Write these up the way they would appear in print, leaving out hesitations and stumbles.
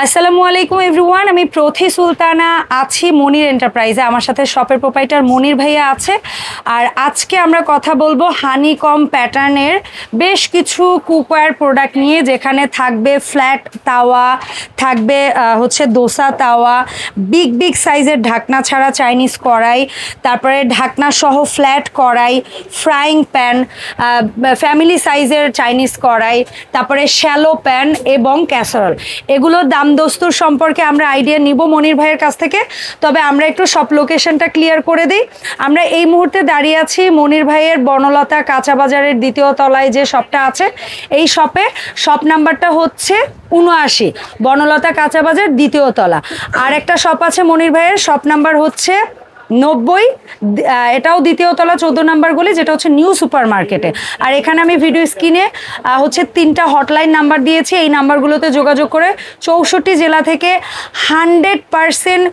আসসালামু আলাইকুম এভরিওয়ান, আমি প্রথি সুলতানা আছি মনির এন্টারপ্রাইজে। আমার সাথে শপের প্রোপাইটার মনির ভাইয়া আছে। আর আজকে আমরা কথা বলবো হানিকম প্যাটার্নের বেশ কিছু কুকওয়্যার প্রোডাক্ট নিয়ে, যেখানে থাকবে ফ্ল্যাট তাওয়া, থাকবে হচ্ছে দোসা তাওয়া, বিগ বিগ সাইজের ঢাকনা ছাড়া চাইনিজ কড়াই, তারপরে ঢাকনা সহ ফ্ল্যাট কড়াই, ফ্রাইং প্যান, ফ্যামিলি সাইজের চাইনিজ কড়াই, তারপরে শ্যালো প্যান এবং ক্যাসারোল। এগুলোর দাম দস্তুর সম্পর্কে আমরা আইডিয়া নিব মনির ভাইয়ের কাছ থেকে। তবে আমরা একটু সব লোকেশনটা ক্লিয়ার করে দিই। আমরা এই মুহূর্তে দাঁড়িয়ে আছি মনির ভাইয়ের বনলতা কাঁচা বাজারের দ্বিতীয় তলায় যে শপটা আছে, এই শপে শপ নাম্বারটা হচ্ছে ৭৯, বনলতা কাঁচা বাজার দ্বিতীয় তলা। আর একটা শপ আছে মনির ভাইয়ের, শপ নাম্বার হচ্ছে ৯০, এটাও দ্বিতীয় তলা ১৪ নাম্বার গলি, যেটা হচ্ছে নিউ সুপার মার্কেটে। আর এখানে আমি ভিডিও স্ক্রিনে হচ্ছে 3টা হটলাইন নাম্বার দিয়েছি। এই নাম্বারগুলোতে যোগাযোগ করে ৬৪ জেলা থেকে 100%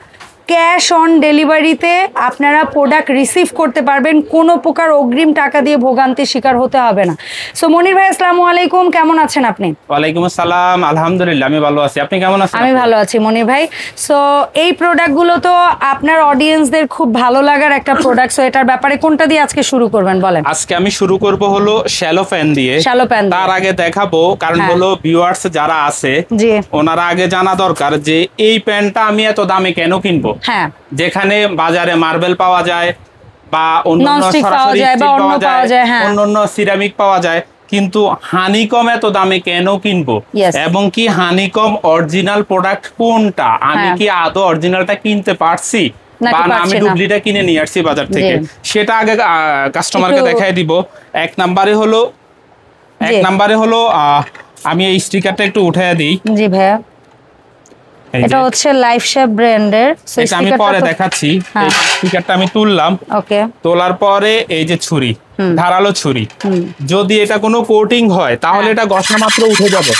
ক্যাশ অন ডেলিভারিতে আপনারা প্রোডাক্ট রিসিভ করতে পারবেন। কোনো প্রকার অগ্রিম টাকা দিয়ে ভোগান্তির শিকার হতে হবে না। সো মনির ভাই, আসসালামু আলাইকুম, কেমন আছেন আপনি? ওয়ালাইকুম আসসালাম, আলহামদুলিল্লাহ আমি ভালো আছি। আপনি কেমন আছেন? আমি ভালো আছি মনির ভাই। সো এই প্রোডাক্টগুলো তো আপনার অডিয়েন্সদের খুব ভালো লাগার একটা প্রোডাক্ট। সো এটার ব্যাপারে কোনটা দিয়ে আজকে শুরু করবেন বলেন? আজকে আমি শুরু করব হলো শ্যালো প্যান দিয়ে। শ্যালো প্যান তার আগে দেখাবো, কারণ হলো ভিউয়ার্স যারা আছে জি, ওনারা আগে জানা দরকার যে এই প্যানটা আমি এত দামে কেন কিনবো। হ্যাঁ, যেখানে বাজারে মার্বেল পাওয়া যায় বা অন্যান্য সরাসরি স্টিল পাওয়া যায়, অন্যান্য সিরামিক পাওয়া যায়, কিন্তু হানিকম এত দামে কেন কিনবো? এবং কি হানিকম অরিজিনাল প্রোডাক্ট কোনটা, আমি কি আদৌ অরিজিনালটা কিনতে পারছি বা আমি ডুপ্লিকেটটা কিনে নিয়ে আসছি বাজার থেকে, সেটা আগে কাস্টমারকে দেখাই দিব। এক নম্বরে হলো আমি এই স্টিকারটা একটু উঠাইয়া দিই। জি ভাইয়া, এটা হচ্ছে লাইফ শেপ ব্র্যান্ডের। এটা আমি পরে দেখাচ্ছি। এই স্টিকারটা আমি তুললাম। ওকে, তোলার পরে এই যে ছুরি, ধারালো ছুরি, যদি এটা কোনো কোটিং হয় তাহলে এটা ঘষা মাত্র উঠে যাবে।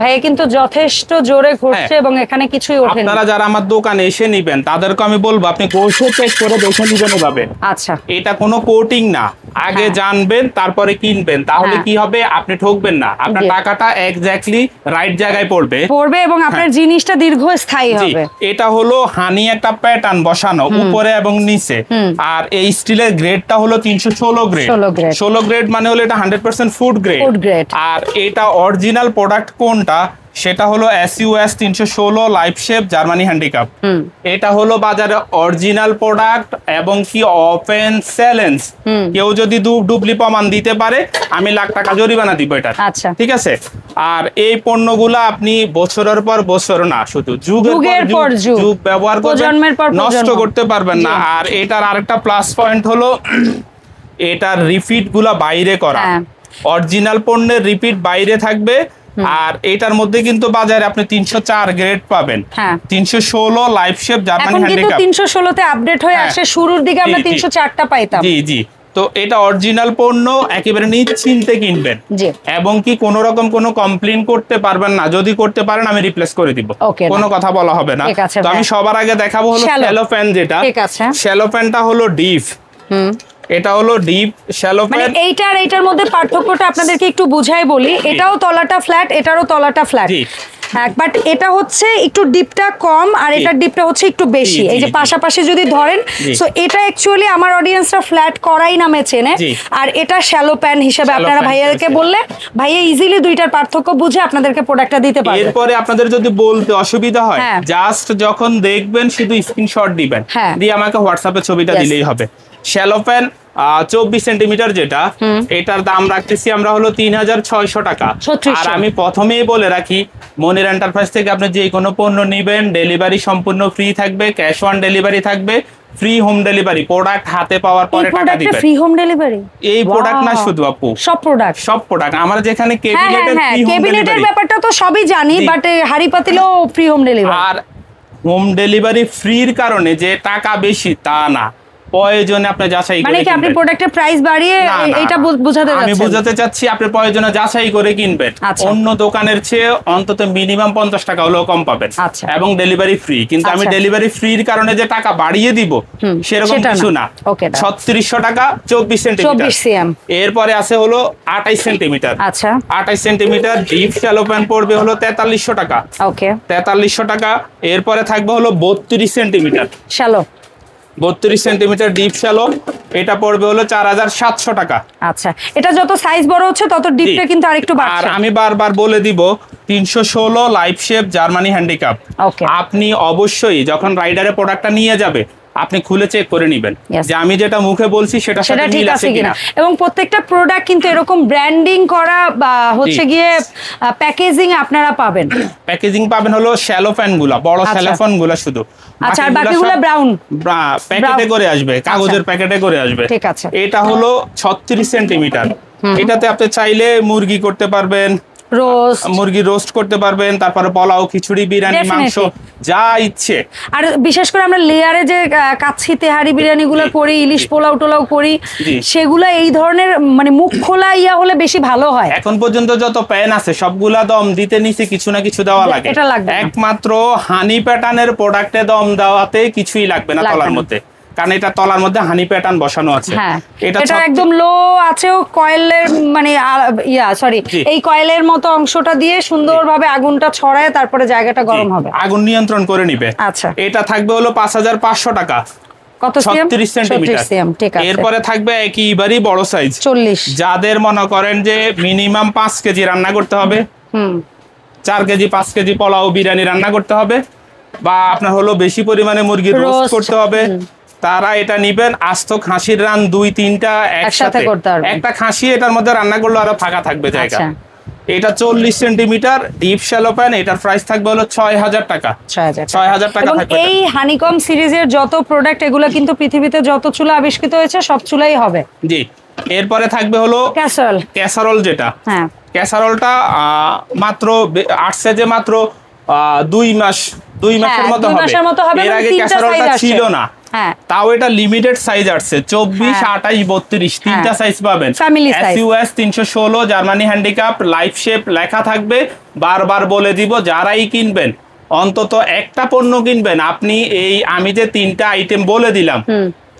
ভাই কিন্তু যথেষ্ট জোরে ঘুরছে এবং এখানে কিছুই ওঠেনি। আপনারা যারা আমার দোকানে এসে নিবেন তাদেরকে আমি বলবো আপনি ঘষে চেক করে দেখে নিবেন ওভাবে। আচ্ছা, এটা কোনো কোটিং না, আগে জানবেন তারপরে কিনবেন, তাহলে কি হবে আপনি ঠকবেন না, আপনার টাকাটা এক্স্যাক্টলি রাইট জায়গায় পড়বে এবং আপনার জিনিসটা দীর্ঘস্থায়ী হবে। এটা হলো হানি একটা প্যাটার্ন বসানো উপরে এবং নিচে। আর এই স্টিলের গ্রেডটা হলো 316 গ্রেড। 16 গ্রেড মানে হলো এটা 100% ফুড গ্রেড। আর এটা অরিজিনাল প্রোডাক্ট কোনটা, সেটা হলো SUS 316 life shape Germany handicap. এটা হলো বাজারে অরিজিনাল প্রোডাক্ট এবং কি ওপেন চ্যালেঞ্জ। কেউ যদি ডুপ্লি প্রমাণ দিতে পারে আমি লাখ টাকা জরিমানা দিব এটা। ঠিক আছে? আর এই পণ্যগুলো আপনি বছরের পর বছর না, শুধু যুগের পর যুগ ব্যবহার করবেন, নষ্ট করতে পারবেন না। আর এটার আরেকটা প্লাস পয়েন্ট হলো এটার রিপিট গুলা বাইরে করা। অরিজিনাল পণ্যের রিপিট বাইরে থাকবে। আর এটার মধ্যে কিন্তু বাজারে আপনি 304 গ্রেড পাবেন। 316 লাইফ শেপ জার্মানি হ্যান্ডিক্যাপ। 316 তে আপডেট হয়ে আসে, শুরুর দিকে আমরা 304টা পাইতাম। জি জি, তো এটা অরিজিনাল পণ্য, একেবারে নিশ্চিন্তে কিনবেন এবং কি কোনো রকম কোনো কমপ্লেইন করতে পারবেন না। যদি করতে পারেন আমি রিপ্লেস করে দিব, কোনো কথা বলা হবে না। তো আমি সবার আগে দেখাবো হলো শ্যালো প্যান। যেটা শ্যালো প্যানটা হলো ডিপ, এটা হলো ডিপ শ্যালো প্যান। মানে এইটা আর এইটার মধ্যে পার্থক্যটা আপনাদেরকে একটু বুঝাই বলি। এটাও তলাটা ফ্ল্যাট, এটারও তলাটা ফ্ল্যাট, বাট এটা হচ্ছে একটু ডিপটা কম আর এটার ডিপটা হচ্ছে একটু বেশি। এই যে পাশাপাশি যদি ধরেন, সো এটা অ্যাকচুয়ালি আমার অডিয়েন্সরা ফ্ল্যাট করাই নামে চেনে, আর এটা শ্যালো প্যান হিসেবে আপনারা ভাইয়াকে বললে ভাইয়া ইজিলি দুইটার পার্থক্য বুঝে আপনাদেরকে প্রোডাক্টটা দিতে পারবে। এরপরে আপনাদের যদি বলতে অসুবিধা হয়, জাস্ট যখন দেখবেন শুধু স্ক্রিনশট দিবেন, দিয়ে আমাকে হোয়াটসঅ্যাপে ছবিটা দিলেই হবে। শ্যালো প্যান 24 সেন্টিমিটার, যেটা এটার দাম রাখতেছি আমরা হলো 3600 টাকা। আর আমি প্রথমেই বলে রাখি, মনির এন্টারপ্রাইজ থেকে আপনি যে কোনো পণ্য নিবেন ডেলিভারি সম্পূর্ণ ফ্রি থাকবে, ক্যাশ অন ডেলিভারি থাকবে, ফ্রি হোম ডেলিভারি। প্রোডাক্ট হাতে পাওয়ার পরে টাকা দিবেন। ফ্রি হোম ডেলিভারি এই প্রোডাক্ট না শুধু আপু, সব প্রোডাক্ট আমার যেখানে কেবিনেটের ব্যাপারটা তো সবই জানি, বাট হাড়ি পাতিলও ফ্রি হোম ডেলিভারি। আর হোম ডেলিভারি ফ্রির কারণে যে টাকা বেশি তা না, প্রয়োজনে আপনি যাচাই করে মানে কি আপনি প্রোডাক্টের প্রাইস বাড়িয়ে এটা বোঝাতে যাচ্ছেন? আমি বোঝাতে চাচ্ছি আপনি প্রয়োজনে যাচাই করে কিনবেন। অন্য দোকানের চেয়ে অন্তত মিনিমাম 50 টাকা হলেও কম পাবেন এবং ডেলিভারি ফ্রি। কিন্তু আমি ডেলিভারি ফ্রির কারণে যে টাকা বাড়িয়ে দিব সেরকম কিছু না। 3600 টাকা 24 সেন্টিমিটার। এরপরে আছে হলো 28 সেন্টিমিটার। আচ্ছা 28 সেন্টিমিটার ডিপ শ্যালো প্যান পড়বে হলো 4300 টাকা। ওকে 4300 টাকা। এরপরে থাকবে হলো 32 centimetre shallow, 32 centimetre deep shallow, এটা পড়বে হলো 4700 টাকা। আচ্ছা এটা যত সাইজ বড় হচ্ছে তত ডিপটা কিন্তু আরেকটু বাড়ছে। আর আমি বারবার বলে দিব 316 লাইফ শেপ জার্মানি হ্যান্ডিক্যাপ। আপনি অবশ্যই যখন রাইডারে প্রোডাক্টটা নিয়ে যাবে আপনি খুলে চেক করে নেবেন যে আমি যেটা মুখে বলছি সেটা সাথে মিল আছে কিনা। এবং প্রত্যেকটা প্রোডাক্ট কিন্তু এরকম ব্র্যান্ডিং করা বা হচ্ছে গিয়ে প্যাকেজিং আপনারা পাবেন। প্যাকেজিং পাবেন হলো শ্যালো ফ্যানগুলো, বড় শ্যালো ফ্যানগুলো শুধু। আচ্ছা আর বাকিগুলো ব্রাউন প্যাকেটে করে আসবে, কাগজের প্যাকেটে করে আসবে। ঠিক আছে। এটা হলো 36 সেন্টিমিটার। এটাতে আপনি চাইলে মুরগি করতে পারবেন, মুরগি রোস্ট করতে পারবেন, তারপরে পোলাও, খিচুড়ি, বিরিয়ানি, মাংস যা ইচ্ছে। আর বিশেষ করে আমরা লেয়ারে যে কাচ্চি তেহারি বিরিয়ানি গুলো করি, ইলিশ পোলাও টোলাও করি, সেগুলো এই ধরনের মানে মুখ খোলা ইয়া হলে বেশি ভালো হয়। এখন পর্যন্ত যত প্যান আছে সবগুলা দম দিতে নিচে কিছু না কিছু দেওয়া লাগে। একমাত্র হানি প্যাটার্নের প্রোডাক্টে দম দেওয়াতে কিছুই লাগবে না তলার মধ্যে, কারণ এটা তলার মধ্যে হানি প্যাটার্ন বসানো আছে। এটা একদম লো আছেও কয়েলের মানে এই কয়েলের মতো অংশটা দিয়ে সুন্দরভাবে আগুনটা ছড়ায় তারপরে জায়গাটা গরম হবে, আগুন নিয়ন্ত্রণ করে নিবে। আচ্ছা এটা থাকবে হলো 5500 টাকা। কত 36 সেন্টিমিটার। এরপরে থাকবে একেবারেই বড় সাইজ 40। যাদের মনে করেন যে মিনিমাম 5 কেজি রান্না করতে হবে, 4 কেজি 5 কেজি পোলাও বিরিয়ানি রান্না করতে হবে, বা আপনার হলো বেশি পরিমাণে মুরগি রোস্ট করতে হবে, তারা এটা নিবেন। আস্ত খাসির রান 2-3টা একসাথে, একটা খাসি এটার মধ্যে রান্না করলে আরো ফাঁকা থাকবে জায়গা। এটা 40 সেন্টিমিটার ডিপ শ্যালো প্যান, এটার প্রাইস থাকবে হলো 6000 টাকা। 6000 টাকা থাকবে। এই হানিকম সিরিজের যত প্রোডাক্ট এগুলো কিন্তু পৃথিবীতে যত চুলা আবিষ্কৃত হয়েছে সব চুলাই হবে। জি। এরপরে থাকবে হলো ক্যাসারোল, যেটা ক্যাসারোলটা মাত্র আসছে যে মাত্র 2 মাসের মতো হবে। এর আগে ক্যাসারোলটা ছিল না, তাও এটা লিমিটেড সাইজ আসছে 24, 28, 32 তিনটা সাইজ পাবেন। SUS 316 Germany handicap life shape লেখা থাকবে। বারবার বলে দিব যারাই কিনবেন অন্তত একটা পণ্য কিনবেন আপনি এই আমি যে 3টা আইটেম বলে দিলাম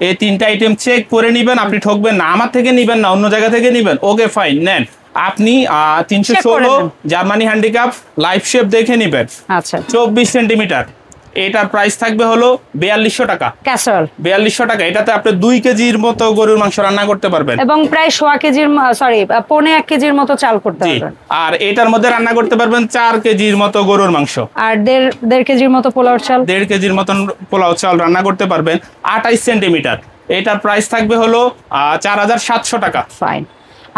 এই 3টা আইটেম চেক করে নিবেন। আপনি ঠকবেন না, আমার থেকে নিবেন না, অন্য জায়গা থেকে নিবেন, ওকে ফাইন নেন। আপনি 316 জার্মানি হ্যান্ডিক্যাপ লাইফ শেপ দেখে নিবেন। আচ্ছা 24 সেন্টিমিটার। এটার প্রাইস থাকবে হলো 4200 টাকা। ক্যাসারোল 4200 টাকা। এটাতে আপনি 2 কেজির মতো গরুর মাংস রান্না করতে পারবেন এবং প্রায় 1.5 কেজির পৌনে 1 কেজির মতো চাল করতে পারবেন। আর এটার মধ্যে রান্না করতে পারবেন 4 কেজির মতো গরুর মাংস আর 1.5 কেজির মতো পোলাও চাল, 1.5 কেজির মতো পোলাও চাল রান্না করতে পারবেন। 28 সেন্টিমিটার। এটার প্রাইস থাকবে হলো 4700 টাকা। ফাইন।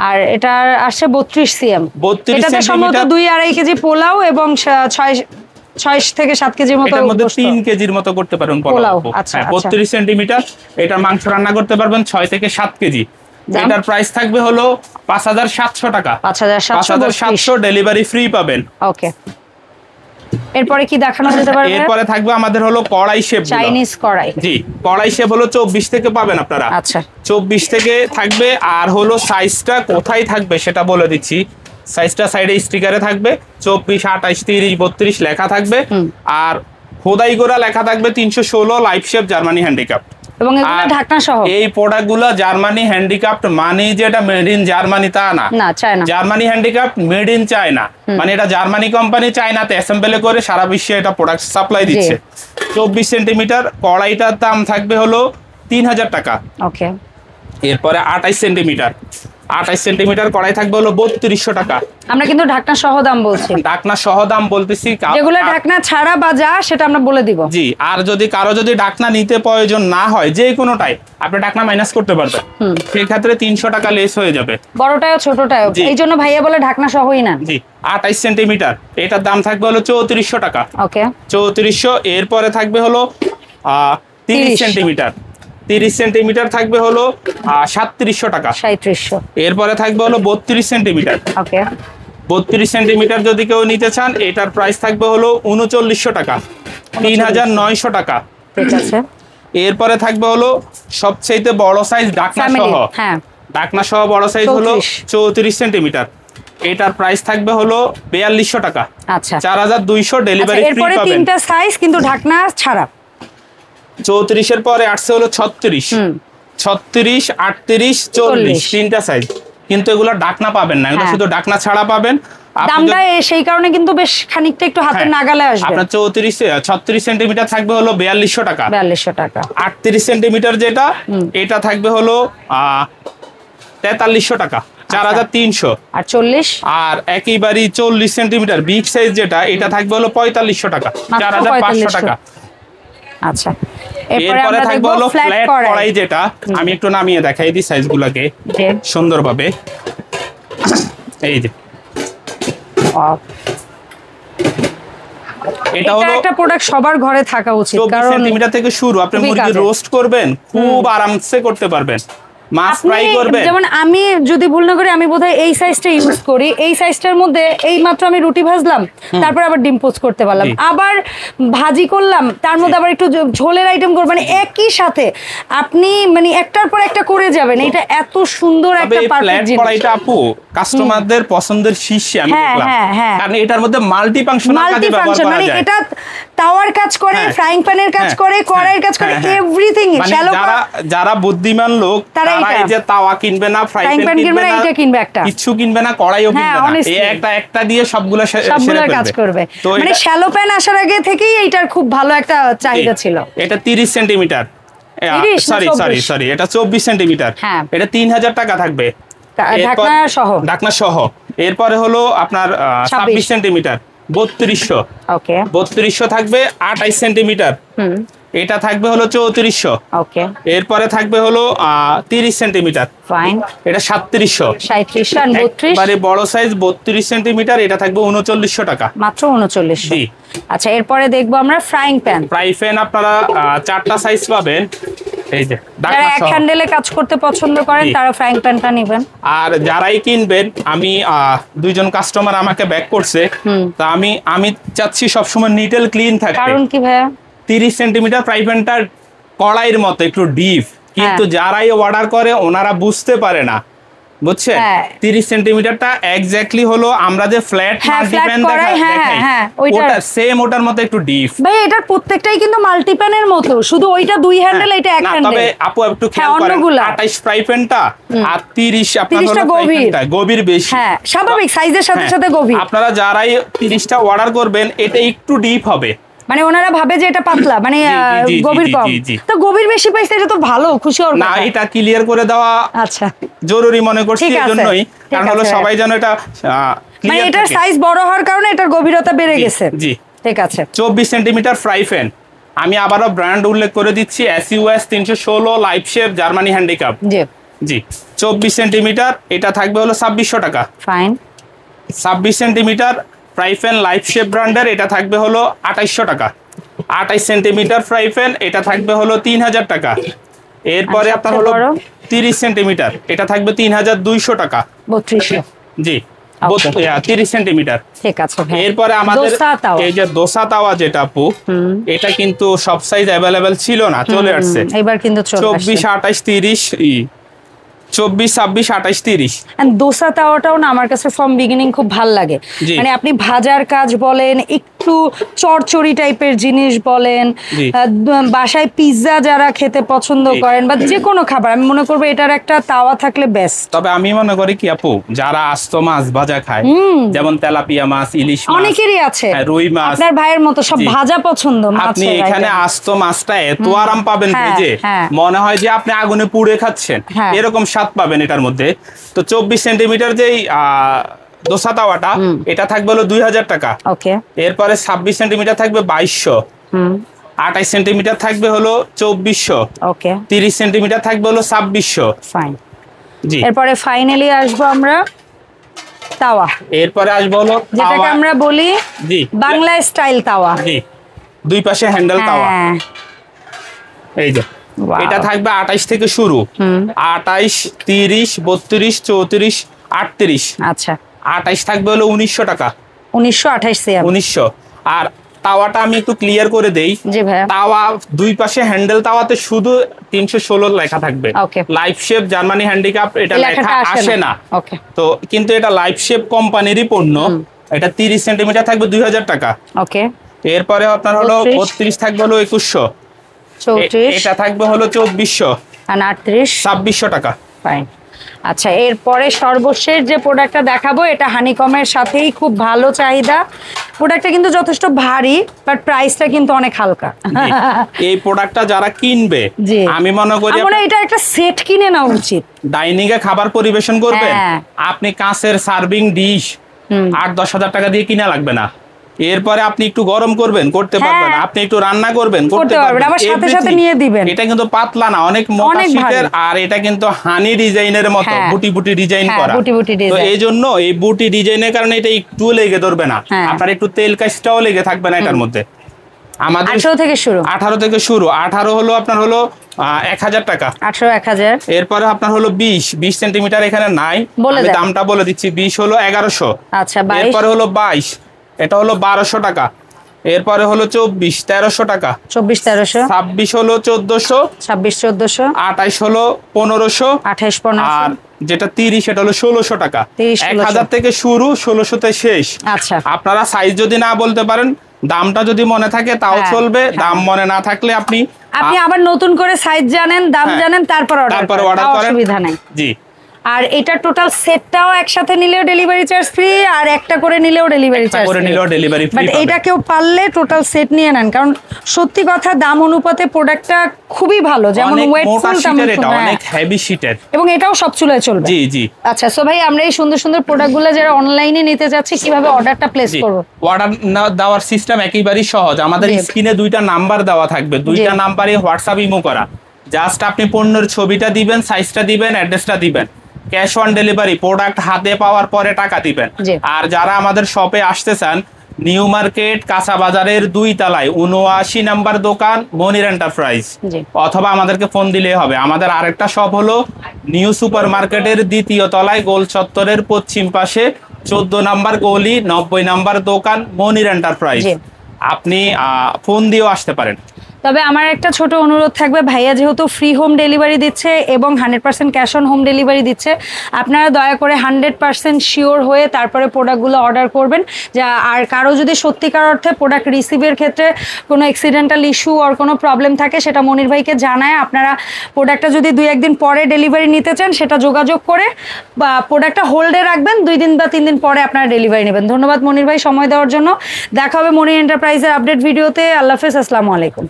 আর এটা আসছে 32 সিএম। 32 এটাতে সম্ভবত 2-2.5 কেজি পোলাও এবং 6 থেকে 7 কেজির মতো, এটার মধ্যে 3 কেজির মতো করতে পারবেন পোলাও। আচ্ছা 32 সেন্টিমিটার। এটা মাংস রান্না করতে পারবেন 6 থেকে 7 কেজি। এটার প্রাইস থাকবে হলো 5700 টাকা। 5700 ডেলিভারি ফ্রি পাবেন। ওকে। এরপরে কি দেখানো যেতে পারবে? এরপরে থাকবে আমাদের হলো কড়াই শেপ, চাইনিজ কড়াই। জি, কড়াই শেপ হলো 24 থেকে পাবেন আপনারা। আচ্ছা 24 থেকে থাকবে। আর হলো সাইজটা কোথায় থাকবে সেটা বলে দিচ্ছি। সাইজটা সাইডে স্টিকারে থাকবে 24, 28, 30, 32 লেখা থাকবে। আর খোদাই করা লেখা থাকবে 316 লাইফ শেপ জার্মানি হ্যান্ডিক্যাপ। এবং এগুলো ঢাকনা সহ। এই প্রোডাক্টগুলো জার্মানি হ্যান্ডিক্যাপ মানে যে এটা মেড ইন জার্মানি তা না, China. Germany handicap made in China, মানে এটা জার্মানি কোম্পানি চায়নাতে অ্যাসেম্বল করে সারা বিশ্বে এটা প্রোডাক্ট সাপ্লাই দিচ্ছে। 24 সেন্টিমিটার কড়াইটার দাম থাকবে হলো 3000 টাকা। ওকে। এরপরে 28 সেন্টিমিটার। 28 সেন্টিমিটার কড়াই থাকবে হলো 3200 টাকা। আমরা কিন্তু ঢাকনা সহ দাম বলছি। ঢাকনা সহ দাম বলতেছি, যেগুলো ঢাকনা ছাড়া বা যা সেটা আমরা বলে দিব। জি। আর যদি কারো যদি ঢাকনা নিতে প্রয়োজন না হয় যে কোনোটাই আপনি ঢাকনা মাইনাস করতে পারবেন, সেই ক্ষেত্রে 300 টাকা লেস হয়ে যাবে, বড়টাও ছোটটাও। এই জন্য ভাইয়া বলে ঢাকনা সহই না। জি। 28 সেন্টিমিটার এটার দাম থাকবে হলো 3400 টাকা। ওকে 3400। এরপরে থাকবে হলো 30 সেন্টিমিটার। 30 সেন্টিমিটার থাকবে হলো 3700 টাকা। 3700। এরপরে থাকবে হলো 32 সেন্টিমিটার। ওকে। 32 সেন্টিমিটার যদি কেউ নিতে চান এটার প্রাইস থাকবে হলো 3900 টাকা। 3900 টাকা। ঠিক আছে। এরপরে থাকবে হলো সবচেয়ে বড় সাইজ ঢাকনা সহ, হ্যাঁ ঢাকনা সহ বড় সাইজ হলো 34 সেন্টিমিটার। এটার প্রাইস থাকবে হলো 4200 টাকা। আচ্ছা 4200 ডেলিভারি ফ্রি এরপরে পাবেন। তিনটা সাইজ কিন্তু ঢাকনা ছাড়া। 34 এর পরে আসছে হলো 36, 36, 38, 40 তিনটা সাইজ, কিন্তু এগুলো ঢাকনা পাবেন না, এগুলো শুধু ঢাকনা ছাড়া পাবেন। দামটা সেই কারণে কিন্তু বেশ খানিকটা একটু হাতের নাগালে আসবে। আপনার 36 সেন্টিমিটার থাকবে হলো 4200 টাকা। 4200 টাকা। 38 সেন্টিমিটার যেটা, এটা থাকবে হলো 4300 টাকা, 4300। আর 40, আর একেবারে 40 সেন্টিমিটার বিগ সাইজ যেটা, এটা থাকবে হলো 4500 টাকা, 4500 টাকা। আচ্ছা এরপরে থাকবে হলো ফ্ল্যাট কড়াই যেটা, আমি একটু নামিয়ে দেখাই দিই সাইজগুলোকে সুন্দরভাবে। এই যে এটা হলো একটা প্রোডাক্ট সবার ঘরে থাকা উচিত, 24 সেন্টিমিটার থেকে শুরু। আপনি মুরগি রোস্ট করবেন, খুব আরামসে করতে পারবেন। মাছ ফ্রাই করবেন, যেমন আমি যদি ভুল না করি, আমি বোধহয় এই সাইজটা ইউজ করি। এই সাইজটার মধ্যে এই মাত্র আমি রুটি ভাজলাম, তারপর আবার ডিম পোস্ট করতে পারলাম, আবার ভাজি করলাম, তার মধ্যে আবার একটু ঝোলের আইটেম করবেন, একই সাথে আপনি মানে একটার পর একটা করে যাবেন। এটা এত সুন্দর একটা পারফেক্ট জিনিস। কড়াইটা আপু কাস্টমারদের পছন্দের শীর্ষে আমি দেখলাম, কারণ এটার মধ্যে মাল্টি ফাংশনাল কাজে ব্যবহার করা যায়। এটা তাওয়ার কাজ করে, ফ্রাইং প্যানের কাজ করে, কড়াইয়ের কাজ করে, এভরিথিং। যারা বুদ্ধিমান লোক তারা এই যে তাওয়া কিনবে না, ফ্রাই প্যান কিনবে না, এটা কিনবে, একটা কিছু কিনবে না, কড়াইও কিনবে না, এই একটা দিয়ে সবগুলো কাজ করবে। মানে শ্যালো প্যান আসার আগে থেকেই এইটার খুব ভালো একটা চাহিদা ছিল। এটা 30 সেন্টিমিটার, সরি এটা 24 সেন্টিমিটার, এটা 3000 টাকা থাকবে ঢাকনা সহ। এরপরে হলো আপনার 26 সেন্টিমিটার, 3200। ওকে 3200 থাকবে। 28 সেন্টিমিটার, এটা থাকবে হলো 3400। ওকে এরপরে থাকবে হলো 30 সেন্টিমিটার, ফাইন, এটা 3700। 3700 আর 32 মানে বড় সাইজ 32 সেন্টিমিটার, এটা থাকবে 3900 টাকা, মাত্র 3900। জি আচ্ছা এরপরে দেখবো আমরা ফ্রাইং প্যান। আপনারা 4টা সাইজ পাবেন। এই যে যারা এক হ্যান্ডেলে কাজ করতে পছন্দ করেন তারা ফ্রাইং প্যানটা নেবেন। আর যারাই কিনবেন, আমি দুইজন কাস্টমার আমাকে ব্যাক করছে, তা আমি চাচ্ছি সবসময় নিট এন্ড ক্লিন থাকতে। কারণ কি ভাইয়া, 30 সেন্টিমিটার ফ্রাই প্যানটা কড়াইয়ের মতো একটু ডিপ, কিন্তু যারাই অর্ডার করে ওনারা বুঝতে পারে না, বুঝছেন? 30 সেন্টিমিটারটা এক্স্যাক্টলি হলো আমরা যে ফ্ল্যাট মাল্টিপ্যান দেখাই, ওটা সেম ওটার মতো একটু ডিপ। ভাই এটার প্রত্যেকটাই কিন্তু মাল্টিপ্যানের মতো, শুধু ওইটা দুই হ্যান্ডেল, এটা এক হ্যান্ডেল। তবে আপু একটু খেয়াল করেন, 28 ফ্রাই প্যানটা আর 30 আপনার হলো গভীর বেশি। হ্যাঁ স্বাভাবিক, সাইজের সাথে সাথে গভীর। আপনারা যারাই 30টা অর্ডার করবেন, এটা একটু ডিপ হবে, মানে ওনারা ভাবে যে এটা পাতলা, মানে গভীর কম, তো গভীর বেশি পাইছে, এটা তো ভালো, খুশি হওয়ার না। এটা ক্লিয়ার করে দেওয়া আচ্ছা জরুরি মনে করছি, এজন্যই, কারণ হলো সবাই জানো এটা মানে এটার সাইজ বড় হওয়ার কারণে এটার গভীরতা বেড়ে গেছে। জি ঠিক আছে। 24 সেন্টিমিটার ফ্রাই প্যান, আমি আবারও ব্র্যান্ড উল্লেখ করে দিচ্ছি, SUS 316 live shape Germany handicap. জি 24 সেন্টিমিটার, এটা থাকবে হলো 2600 টাকা। Fine. 26 centimetre fry pan live shape ব্র্যান্ডের, এটা থাকবে হলো 2800 টাকা। 28 সেন্টিমিটার ফ্রাই প্যান, এটা থাকবে হলো 3000 টাকা। এরপরে আপনার হলো 30 সেন্টিমিটার, এটা থাকবে 3200 টাকা। 3200। জি 30 সেন্টিমিটার। ঠিক আছে। এরপরে আমাদের এই যে দোসা তাওয়া যেটা আপু, এটা কিন্তু সব সাইজ অ্যাভেলেবেল ছিল না, চলে আসছে এবার কিন্তু 24, 28, 30, 24, 26, 28, 30। দোসা তাওয়াটাও না আমার কাছে ফ্রম বিগিনিং খুব ভাল লাগে। মানে আপনি ভাজার কাজ বলেন, একটু চড়চড়ি টাইপের জিনিস বলেন, বাসায় পিৎজা যারা খেতে পছন্দ করেন বা যে কোনো খাবার, আমি মনে করবো এটার একটা তাওয়া থাকলে বেস্ট। তবে আমি মনে করি কি আপু, যারা আস্ত মাছ ভাজা খায়, যেমন তেলাপিয়া মাছ, ইলিশ মাছ, অনেকেরই আছে, রুই মাছ, আপনার ভাইয়ের মতো সব ভাজা পছন্দ, আপনি এখানে আস্ত মাছটা এত আরাম পাবেন যে মনে হয় যে আপনি আগুনে পুড়ে খাচ্ছেন, এরকম স্বাদ পাবেন এটার মধ্যে। তো 24 সেন্টিমিটার যেই দোসা তাওয়াটা, এটা থাকবে হলো 2000 টাকা। ওকে। এরপরে 26 সেন্টিমিটার থাকবে 2200। 28 সেন্টিমিটার থাকবে হলো 2400। ওকে। 30 সেন্টিমিটার থাকবে হলো 2600। ফাইন। জি। এরপরে ফাইনালি আসবো আমরা তাওয়া। এরপরে আসবো হলো যেটাকে আমরা বলি জি বাংলা স্টাইল তাওয়া। জি, দুই পাশে হ্যান্ডেল তাওয়া। এই যে এটা থাকবে 28 থেকে শুরু, 28, 30, 32, 34, 38। আচ্ছা। 28 থাকবে হলো 1900 টাকা। 1928 1900। আর তাওয়াটা আমি একটু ক্লিয়ার করে দেই। জি ভাই। তাওয়া দুই পাশে হ্যান্ডেল তাওয়াতে শুধু 316 লেখা থাকবে। লাইফ শেপ জার্মানি হ্যান্ডিক্যাপ এটা লেখা আসে না। ওকে। তো কিন্তু এটা লাইফ শেপ কোম্পানিরই পণ্য। এটা 30 সেন্টিমিটার থাকবে 2000 টাকা। ওকে। এরপরে আপনার হলো 32 থাকবে হলো 2100। 34 এটা থাকবে হলো 2400 আর 38 2600 টাকা। ফাইন। আচ্ছা, এরপরে সর্বশেষ যে প্রোডাক্টটা দেখাবো এটা হানিকমের সাথেই খুব ভালো চাহিদা। প্রোডাক্টটা কিন্তু যথেষ্ট ভারী, বাট প্রাইসটা কিন্তু অনেক হালকা। এই প্রোডাক্টটা যারা কিনবে আমি মনে করি আমরা এটা একটা সেট কিনে নেওয়া উচিত। ডাইনিং এ খাবার পরিবেশন করবেন, আপনি কাঁচের সার্ভিং ডিশ 8-10 হাজার টাকা দিয়ে কিনা লাগবে না। এরপরে আপনি একটু গরম করবেন, করতে পারবেন। আপনি একটু রান্না করবেন, করতে পারবেন। আবার সাথে সাথে নিয়ে দিবেন। এটা কিন্তু পাতলা না, অনেক মোটা শীটের। আর এটা কিন্তু হানি ডিজাইনের মতো বুটি বুটি ডিজাইন করা। তো এই জন্য এই বুটি ডিজাইনের কারণে এটা একটু লেগে ধরবে না। আপনার একটু তেল কাজটাও লেগে থাকবে না এটার মধ্যে। আমাদের 18 থেকে শুরু। 18 হলো আপনার হলো 1000 টাকা। 18 1000। এরপরে আপনার হলো 20 সেন্টিমিটার এখানে নাই, আমি দামটা বলে দিচ্ছি। 20 হলো 1100। আচ্ছা। এরপরে হলো 22, এটা হলো 1200 টাকা। এরপরে হলো 24 1300 টাকা। 24 1300। 26 হলো 1400। 26 1400। 28 হলো 1500। 28 1500। আর যেটা 30 সেটা হলো 1600 টাকা। 1000 থেকে শুরু, 1600 তে শেষ। আচ্ছা, আপনারা সাইজ যদি না বলতে পারেন, দামটা যদি মনে থাকে তাও চলবে। দাম মনে না থাকলে আপনি আবার নতুন করে সাইজ জানেন, দাম জানেন, তারপর অর্ডার করেন, অসুবিধা নাই। জি। আর এটা টোটাল সেটটাও একসাথে নিলেও ডেলিভারি চার্জ ফ্রি, আর একটা করে নিলেও ডেলিভারি চার্জ ফ্রি। বাট এটা কেউ পারলে টোটাল সেট নিয়ে নেন, কারণ সত্যি কথা দাম অনুপাতে প্রোডাক্টটা খুবই ভালো। যেমন ওয়েটফুল, এটা অনেক হেভি শীটের, এবং এটাও সব চুলায় চলবে। জি জি। আচ্ছা, সো ভাই আমরা এই সুন্দর সুন্দর প্রোডাক্টগুলো যারা অনলাইনে নিতে যাচ্ছি, কিভাবে অর্ডারটা প্লেস করব? অর্ডার দেওয়ার সিস্টেম একেবারেই সহজ। আমাদের স্ক্রিনে দুইটা নাম্বার দেওয়া থাকবে, দুইটা নাম্বারে হোয়াটসঅ্যাপ ইমো করা। জাস্ট আপনি পণ্যের ছবিটা দিবেন, সাইজটা দিবেন, অ্যাড্রেসটা দিবেন। ক্যাশ অন ডেলিভারি, প্রোডাক্ট হাতে পাওয়ার পরে টাকা দিবেন। আর যারা আমাদের শপে আসতে চান, নিউ মার্কেট কাঁচা বাজারের 2 তলায় 79 নাম্বার দোকান, মনির এন্টারপ্রাইজ। অথবা আমাদেরকে ফোন দিলেই হবে। আমাদের আরেকটা শপ হলো নিউ সুপার মার্কেটের 2য় তলায়, গোল চত্বরের পশ্চিম পাশে 14 নাম্বার গলি, 90 নাম্বার দোকান, মনির এন্টারপ্রাইজ। আপনি ফোন দিয়েও আসতে পারেন। তবে আমার একটা ছোট অনুরোধ থাকবে, ভাইয়া যেহেতু ফ্রি হোম ডেলিভারি দিচ্ছে এবং 100% ক্যাশ অন হোম ডেলিভারি দিচ্ছে, আপনারা দয়া করে 100% শিওর হয়ে তারপরে প্রোডাক্টগুলো অর্ডার করবেন। আর কারো যদি সত্যিকার অর্থে প্রোডাক্ট রিসিভের ক্ষেত্রে কোনো অ্যাক্সিডেন্টাল ইস্যু আর কোনো প্রবলেম থাকে, সেটা মনির ভাইকে জানায়। আপনারা প্রোডাক্টটা যদি 2-1 দিন পরে ডেলিভারি নিতে চান, সেটা যোগাযোগ করে বা প্রোডাক্টটা হোল্ডে রাখবেন, 2 দিন বা 3 দিন পরে আপনারা ডেলিভারি নেবেন। ধন্যবাদ মনির ভাই সময় দেওয়ার জন্য। দেখা হবে মনির এন্টারপ্রাইজের আপডেট ভিডিওতে। আল্লাহ হাফেজ, আসসালামু আলাইকুম।